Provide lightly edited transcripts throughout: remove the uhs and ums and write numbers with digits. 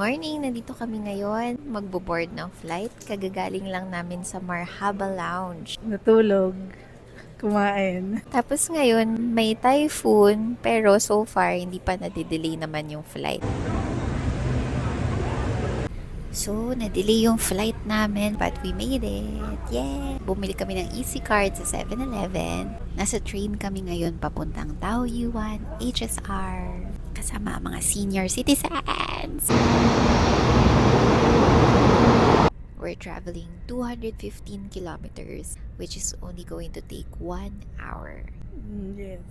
morning! Nandito kami ngayon. Magbo-board ng flight. Kagagaling lang namin sa Marhaba Lounge. Natulog, kumain. Tapos ngayon, may typhoon. Pero so far, hindi pa nadidelay naman yung flight. So, na-delay yung flight namin, but we made it. Yay! Bumili kami ng Easy Card sa 7-Eleven. Nasa train kami ngayon papuntang Taoyuan, HSR. Kasama ang mga senior citizens. We're traveling 215 kilometers, which is only going to take 1 hour. Yes.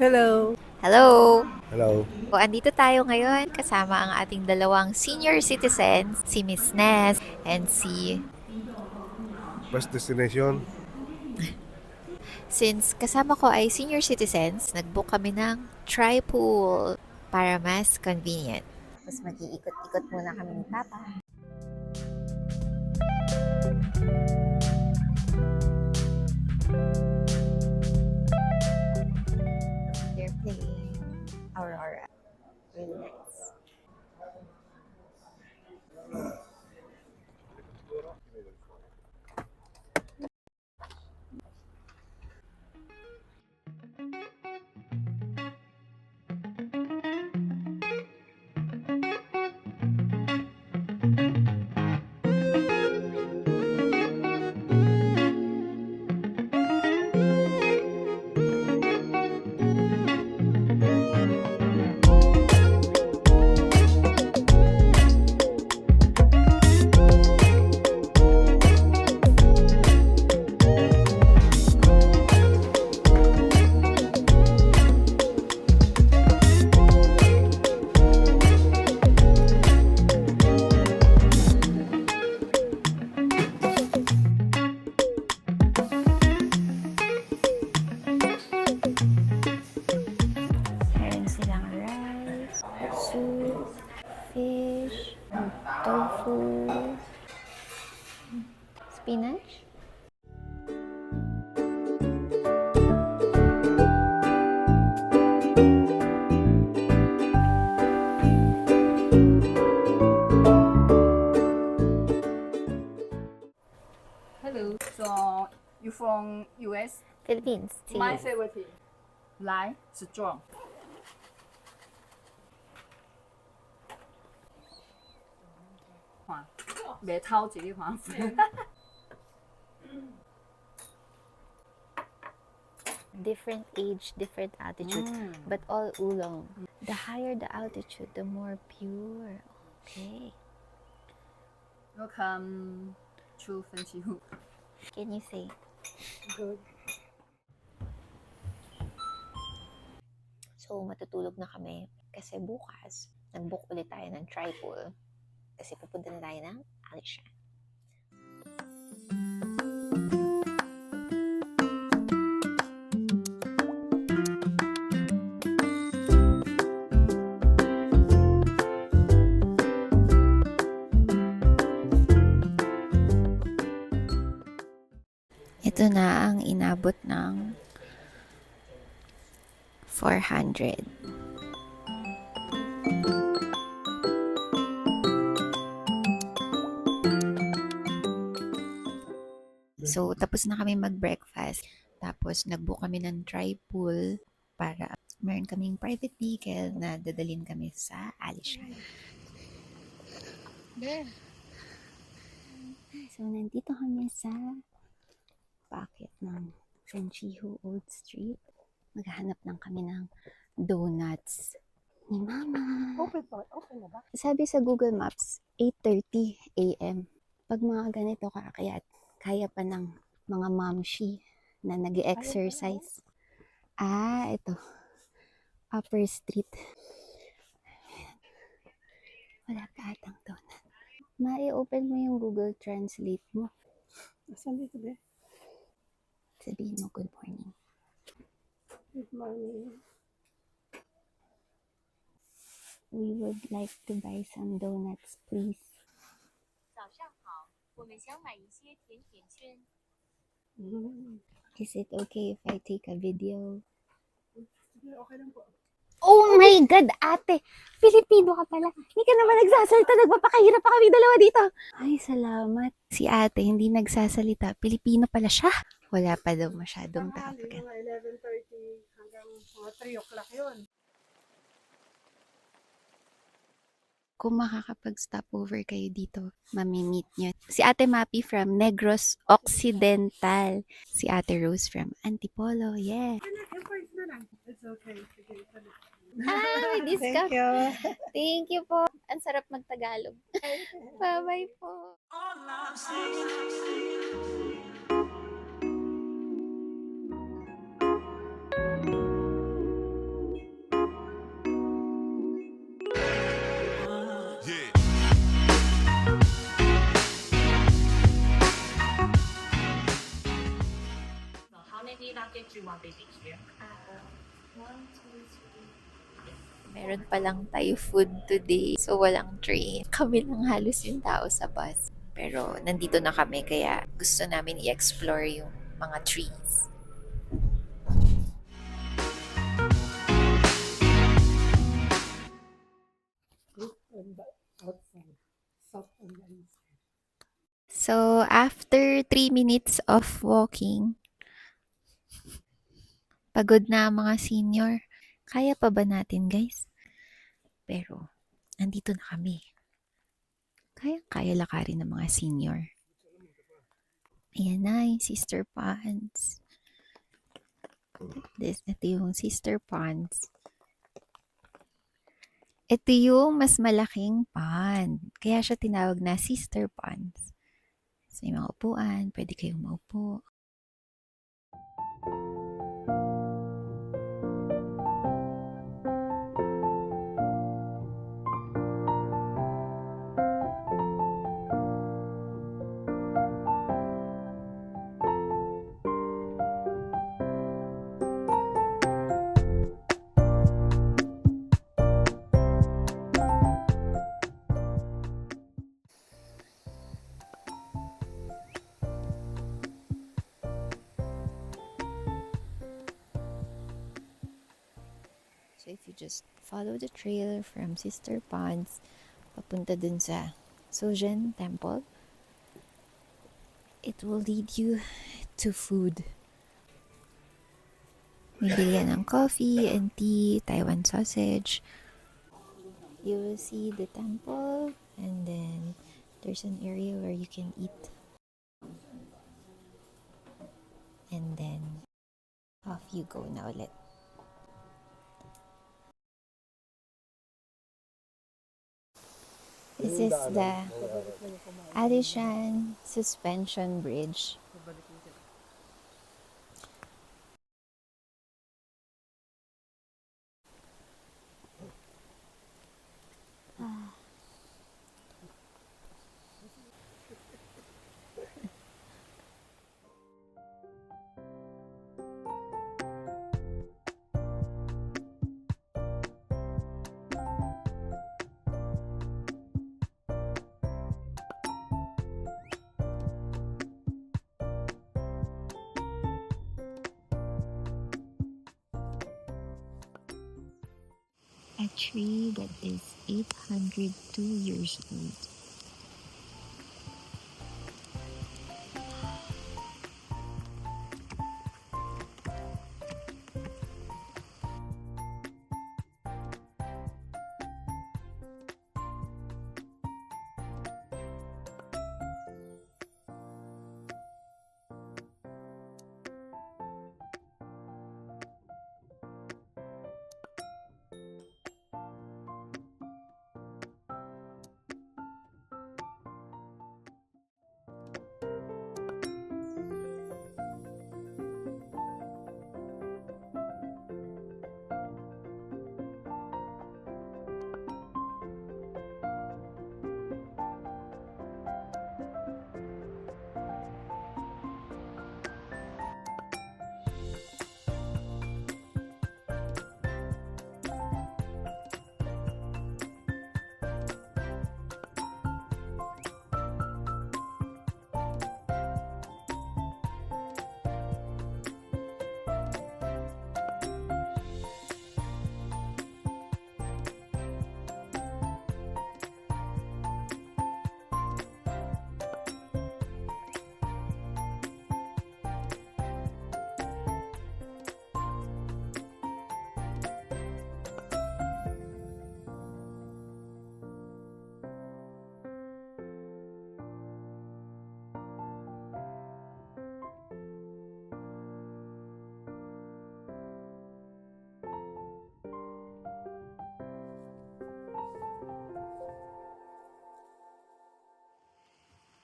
Hello. Hello! Hello. O, andito tayo ngayon kasama ang ating dalawang senior citizens, si Miss Ness and si... First destination. Since kasama ko ay senior citizens, nag-book kami ng tri-pool para mas convenient. Tapos mag-iikot-ikot muna kami ni Papa. They're playing Aurora. Really nice. Meron silang rice, soup, fish, tofu, spinach. Hello. So you from US? Philippines. My favorite. 来，strong。看，袂偷一个看。 Different age, different altitude, but all oolong. The higher the altitude, the more pure. Okay. Welcome to 分析户。 Can you say? Good. So, matutulog na kami kasi bukas, nag-book ulit tayo ng tri-pool kasi pupunta na tayo ng Alishan. Ito na ang inabot ng 400. So, tapos na kami mag-breakfast. Tapos, nag-book kami ng tri-pool para meron kaming private vehicle na dadalhin kami sa Alishan. So, nandito kami sa packet ng Frenchie Old Street. Maghahanap lang kami ng donuts ni Mama. Open na ba? Sabi sa Google Maps, 8:30 a.m. Pag mga ganito kaya pa ng mga mamshi na nag-exercise. Ito. Upper Street. Wala pa atang donut. Mai-open mo yung Google Translate mo. Saan dito ba? Sabihin mo, good morning. Good morning. We would like to buy some donuts, please. 早上好，我们想买一些甜甜圈。Is it okay if I take a video? Sige, okay lang po. Oh my God, ate! Pilipino ka pala. Hindi ka naman nagsasalita. Nagpapakahirap pa kami dalawa dito. Ay, salamat. Si ate, hindi nagsasalita. Pilipino pala siya. Wala pa daw masyadong Tanghali, traffic. mga 11:30 hanggang mga 3 o'clock yun. Kung makakapag-stopover kayo dito, mamimit nyo. Si Ate Mapi from Negros Occidental. Si Ate Rose from Antipolo. Yeah. Yung points na lang. It's okay. Sige, ito na. May discount. Thank you. Thank you po. Ang sarap magtagalog. Bye-bye po. How many nuggets you want, baby, here? Meron palang Thai food today. So, walang train. Kami lang halos yung tao sa bus. Pero, nandito na kami kaya gusto namin i-explore yung mga trees. Good on the outside. Soft on the inside. So, after 3 minutes of walking, pagod na ang mga senior. Kaya pa ba natin, guys? Pero, andito na kami. Kaya lakarin ng mga senior. Ayan na yung Sister Ponds. Ito yung Sister Ponds. Ito yung mas malaking pond. Kaya siya tinawag na Sister Ponds. So, yung mga upuan, pwede kayong maupo. So, if you just follow the trail from Sister Ponds, papunta dun sa Sojen Temple, it will lead you to food. May bilihan ng coffee and tea, Taiwan sausage. You will see the temple, and then there's an area where you can eat. And then, off you go na ulit. This is the Alishan Suspension Bridge. A tree that is 802 years old.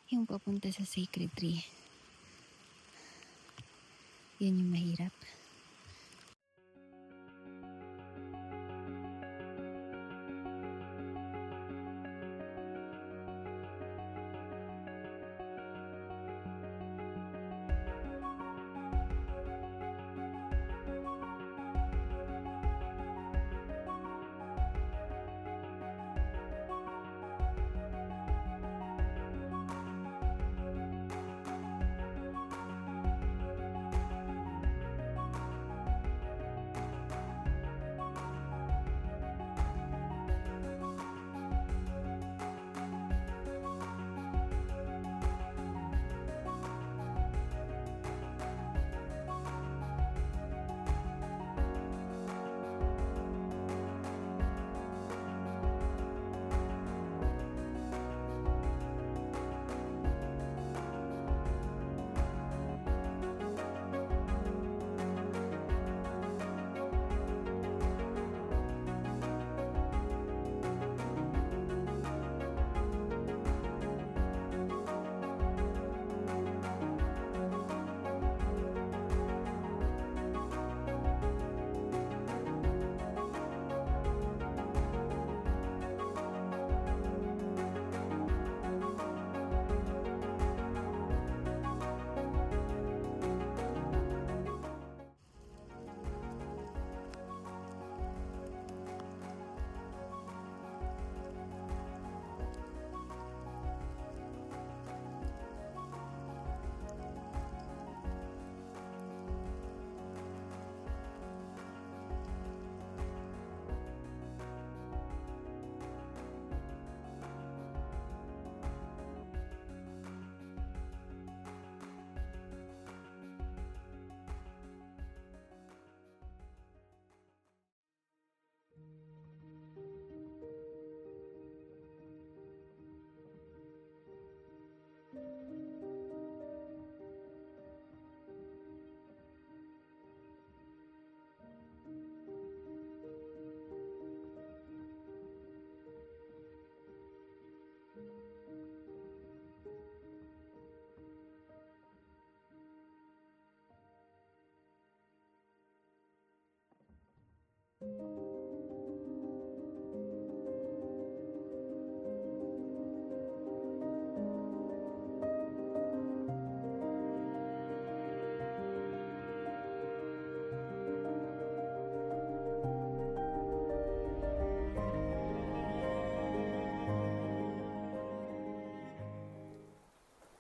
Yung papunta sa Sacred Tree. Yun yung mahirap.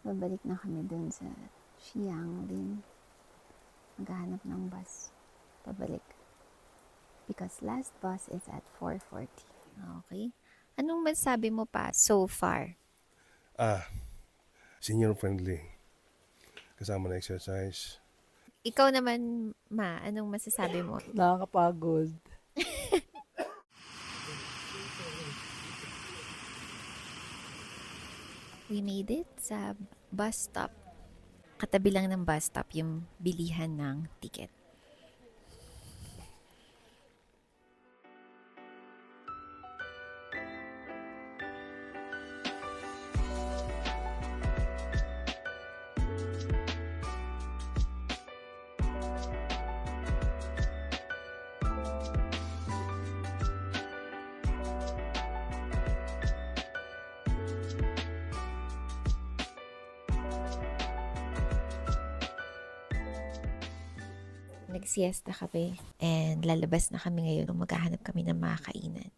Babalik na kami dun sa Xianglin. Maghahanap ng bus. Pabalik. Because last bus is at 4:40. Okay. Anong masabi mo pa so far? Senior friendly. Kasama na exercise. Ikaw naman, Ma, anong masasabi mo? Nakakapagod. We made it sa bus stop. Katabi lang ng bus stop yung bilihan ng ticket. Nagsiesta kami and lalabas na kami ngayon kung maghahanap kami ng mga kainan.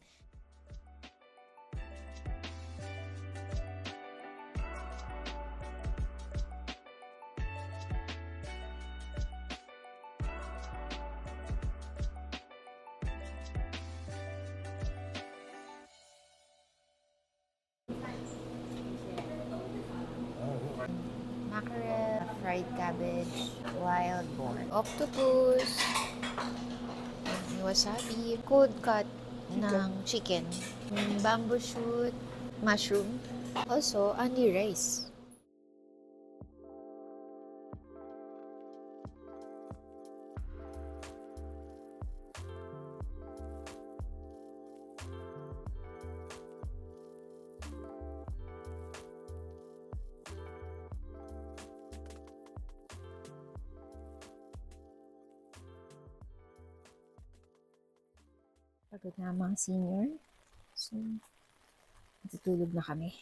Mackerel, fried cabbage, wild boar, octopus, wasabi, cold cut ng chicken, bamboo shoot, mushroom, also only rice. Pagod na ang mga senior. So, matutulog na kami.